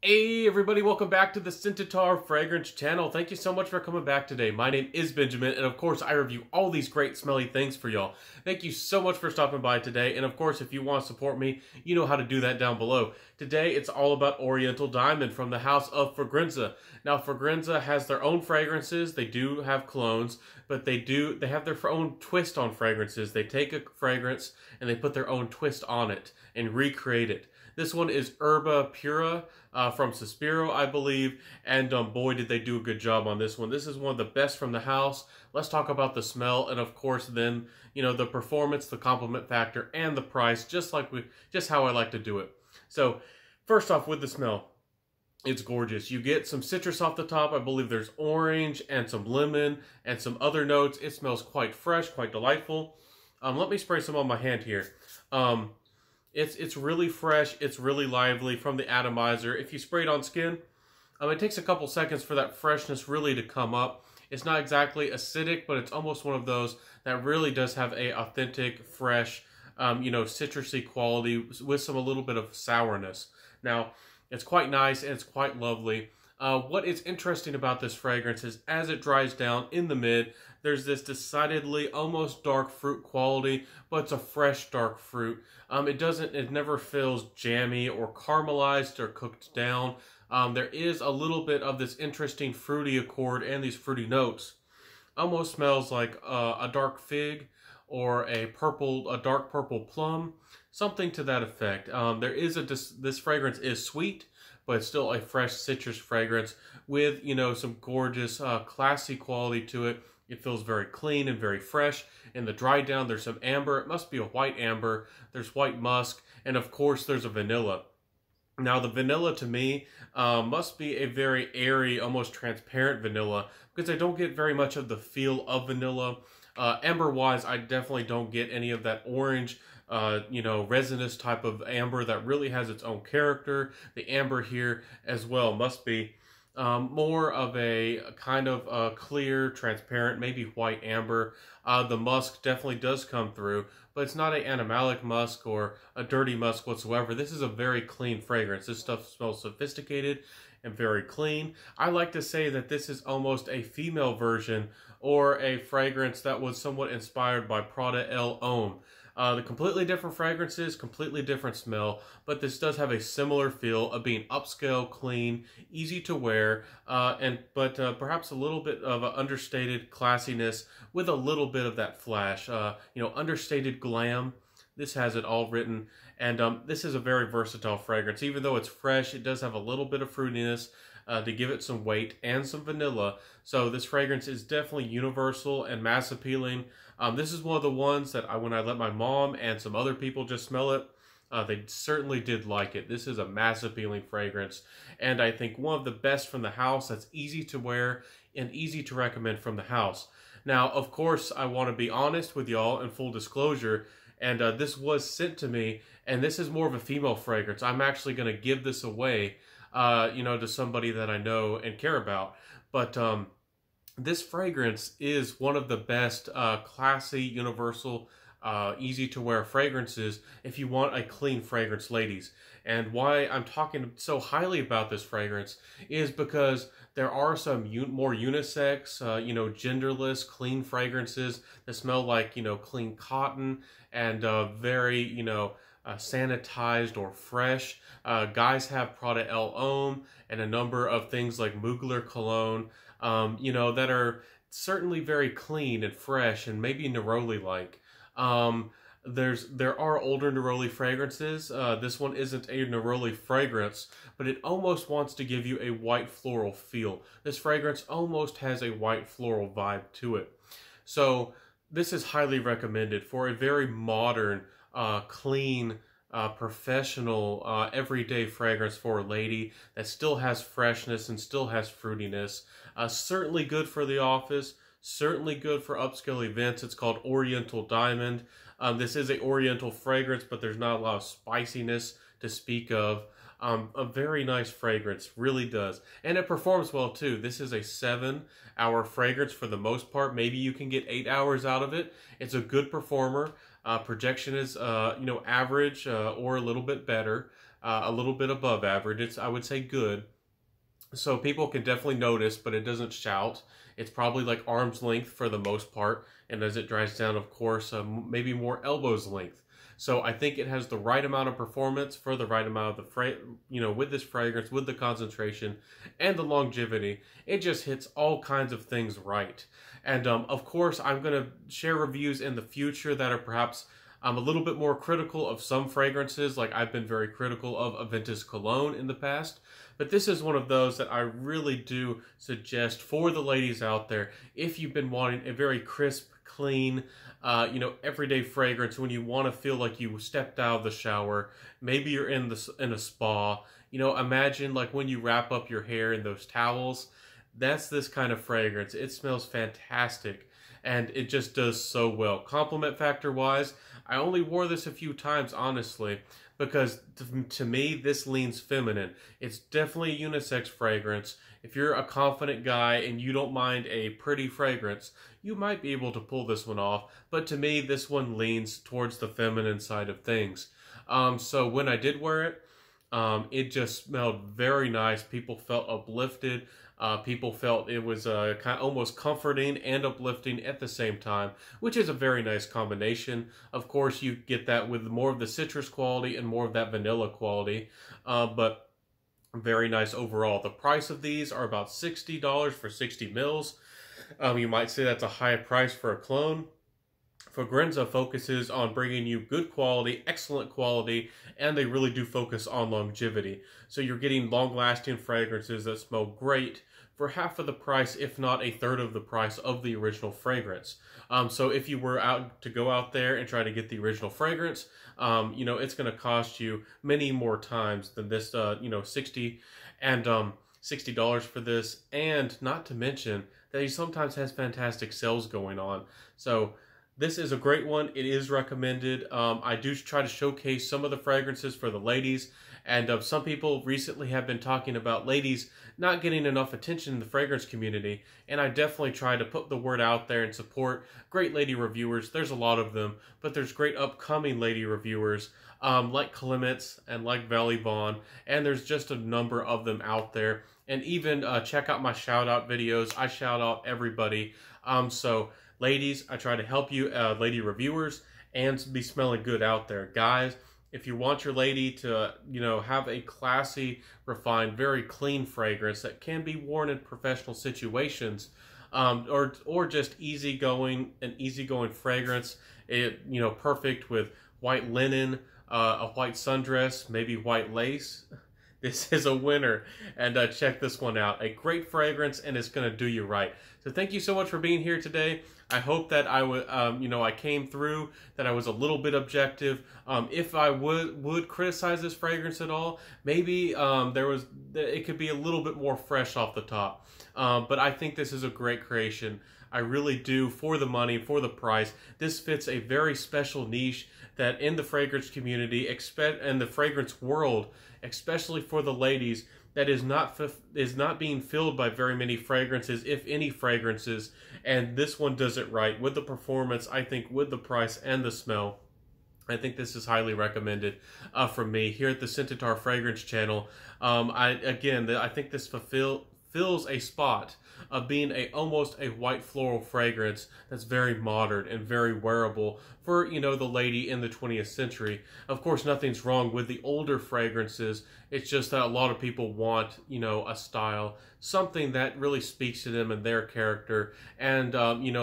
Hey everybody, welcome back to the Scentaur Fragrance channel. Thank you so much for coming back today. My name is Benjamin, and of course I review all these great smelly things for y'all. Thank you so much for stopping by today, and of course if you want to support me, you know how to do that down below. Today it's all about Oriental Diamond from the house of Fragranza. Now Fragranza has their own fragrances, they do have colognes, but they have their own twist on fragrances. They take a fragrance and they put their own twist on it and recreate it. This one is Herba Pura from Suspiro, I believe, and boy did they do a good job on this one. This is one of the best from the house. Let's talk about the smell, and of course then, you know, the performance, the compliment factor, and the price, just how I like to do it. So, first off with the smell, it's gorgeous. You get some citrus off the top. I believe there's orange and some lemon and some other notes. It smells quite fresh, quite delightful. Let me spray some on my hand here. It's really fresh, it's really lively from the atomizer. If you spray it on skin, it takes a couple seconds for that freshness really to come up. It's not exactly acidic, but it's almost one of those that really does have a authentic, fresh, you know, citrusy quality with a little bit of sourness. Now, it's quite nice and it's quite lovely. What is interesting about this fragrance is as it dries down in the mid, there's this decidedly almost dark fruit quality, but it's a fresh dark fruit. It never feels jammy or caramelized or cooked down. There is a little bit of this interesting fruity accord and these fruity notes. Almost smells like a dark fig or a dark purple plum, something to that effect. This fragrance is sweet, but it's still a fresh citrus fragrance with, you know, some gorgeous, classy quality to it. It feels very clean and very fresh. In the dry down, there's some amber. It must be a white amber. There's white musk, and of course, there's a vanilla. Now, the vanilla to me must be a very airy, almost transparent vanilla because I don't get very much of the feel of vanilla. Amber-wise, I definitely don't get any of that orange, you know, resinous type of amber that really has its own character. The amber here as well must be more of a kind of clear, transparent, maybe white amber. The musk definitely does come through, but it's not an animalic musk or a dirty musk whatsoever. This is a very clean fragrance. This stuff smells sophisticated and very clean. I like to say that this is almost a female version or a fragrance that was somewhat inspired by Prada Elle. The completely different fragrances, completely different smell, but this does have a similar feel of being upscale, clean, easy to wear, but perhaps a little bit of an understated classiness with a little bit of that flash, you know, understated glam. This has it all written, and this is a very versatile fragrance. Even though it's fresh, it does have a little bit of fruitiness to give it some weight and some vanilla. So this fragrance is definitely universal and mass appealing. This is one of the ones that when I let my mom and some other people just smell it, they certainly did like it. This is a mass appealing fragrance, and I think one of the best from the house that's easy to wear and easy to recommend from the house. Now, of course, I want to be honest with y'all in full disclosure, and this was sent to me, and this is more of a female fragrance. I'm actually going to give this away, you know, to somebody that I know and care about. But this fragrance is one of the best classy, universal, easy to wear fragrances if you want a clean fragrance, ladies. And why I'm talking so highly about this fragrance is because there are some more unisex, you know, genderless, clean fragrances that smell like, you know, clean cotton and very, you know, sanitized or fresh. Guys have Prada Elle and a number of things like Mugler cologne, you know, that are certainly very clean and fresh and maybe neroli-like. There are older neroli fragrances. This one isn't a neroli fragrance, but it almost wants to give you a white floral feel. This fragrance almost has a white floral vibe to it. So this is highly recommended for a very modern, clean, professional, everyday fragrance for a lady that still has freshness and still has fruitiness. Certainly good for the office, certainly good for upscale events. It's called Oriental Diamond. This is an Oriental fragrance, but there's not a lot of spiciness to speak of. A very nice fragrance, really does. And it performs well too. This is a 7-hour fragrance for the most part. Maybe you can get 8 hours out of it. It's a good performer. Projection is, you know, average or a little bit better. a little bit above average. It's, I would say, good. So people can definitely notice, but it doesn't shout. It's probably like arm's length for the most part. And as it dries down, of course, maybe more elbow's length. So I think it has the right amount of performance for the right amount of the with this fragrance, with the concentration and the longevity. It just hits all kinds of things right. And of course, I'm going to share reviews in the future that are perhaps I'm a little bit more critical of some fragrances, like I've been very critical of Aventus Cologne in the past. But this is one of those that I really do suggest for the ladies out there. If you've been wanting a very crisp, clean, everyday fragrance when you want to feel like you stepped out of the shower, maybe you're in a spa. Imagine like when you wrap up your hair in those towels. That's this kind of fragrance. It smells fantastic, and it just does so well. Compliment factor wise, I only wore this a few times, honestly, because to me, this leans feminine. It's definitely a unisex fragrance. If you're a confident guy and you don't mind a pretty fragrance, you might be able to pull this one off. But to me, this one leans towards the feminine side of things. So when I did wear it, it just smelled very nice. People felt uplifted. People felt it was kind of almost comforting and uplifting at the same time, which is a very nice combination. Of course, you get that with more of the citrus quality and more of that vanilla quality, but very nice overall. The price of these are about $60 for 60 mils. You might say that's a high price for a clone. Fragranza focuses on bringing you good quality, excellent quality, and they really do focus on longevity. So you're getting long-lasting fragrances that smell great for half of the price, if not a third of the price of the original fragrance. So if you were to go out there and try to get the original fragrance, it's going to cost you many more times than this, $60 for this, and not to mention that he sometimes has fantastic sales going on. So this is a great one. It is recommended. I do try to showcase some of the fragrances for the ladies, and some people recently have been talking about ladies not getting enough attention in the fragrance community, and I definitely try to put the word out there and support great lady reviewers. There's a lot of them, but there's great upcoming lady reviewers like Clements and like Valley Vaughn, and there's just a number of them out there. And even check out my shout out videos. I shout out everybody. So ladies, I try to help you, lady reviewers, and be smelling good out there. Guys, if you want your lady to, have a classy, refined, very clean fragrance that can be worn in professional situations, or just an easygoing fragrance, perfect with white linen, a white sundress, maybe white lace. This is a winner, and check this one out. A great fragrance, and it's going to do you right. So thank you so much for being here today. I hope that I came through, that I was a little bit objective. If I would criticize this fragrance at all, maybe it could be a little bit more fresh off the top. But I think this is a great creation. I really do, for the money, for the price. This fits a very special niche that in the fragrance community, and the fragrance world, especially for the ladies, that is not being filled by very many fragrances, if any fragrances, and this one does it right with the performance. I think with the price and the smell, I think this is highly recommended from me here at the Scentitar Fragrance Channel. I think this fills a spot of being almost a white floral fragrance that's very modern and very wearable for, the lady in the 20th century. Of course, nothing's wrong with the older fragrances. It's just that a lot of people want, a style, something that really speaks to them and their character, and,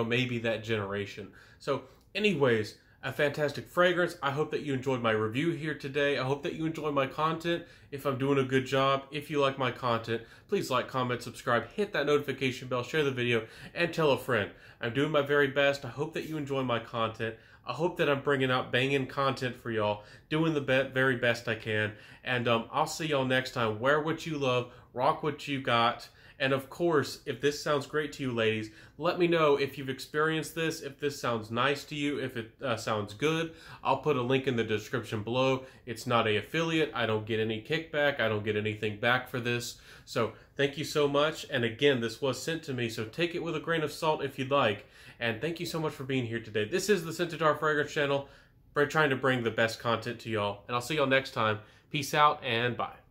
maybe that generation. So anyways, a fantastic fragrance. I hope that you enjoyed my review here today. I hope that you enjoy my content. If I'm doing a good job, if you like my content, please like, comment, subscribe, hit that notification bell, share the video, and tell a friend. I'm doing my very best. I hope that you enjoy my content. I hope that I'm bringing out banging content for y'all, doing the very best I can. And I'll see y'all next time. Wear what you love, rock what you got. And of course, if this sounds great to you ladies, let me know if you've experienced this, if this sounds nice to you, if it sounds good. I'll put a link in the description below. It's not an affiliate. I don't get any kickback. I don't get anything back for this. So thank you so much. And again, this was sent to me, so take it with a grain of salt if you'd like. And thank you so much for being here today. This is the Scentitar Fragrance Channel. We're trying to bring the best content to y'all. And I'll see y'all next time. Peace out and bye.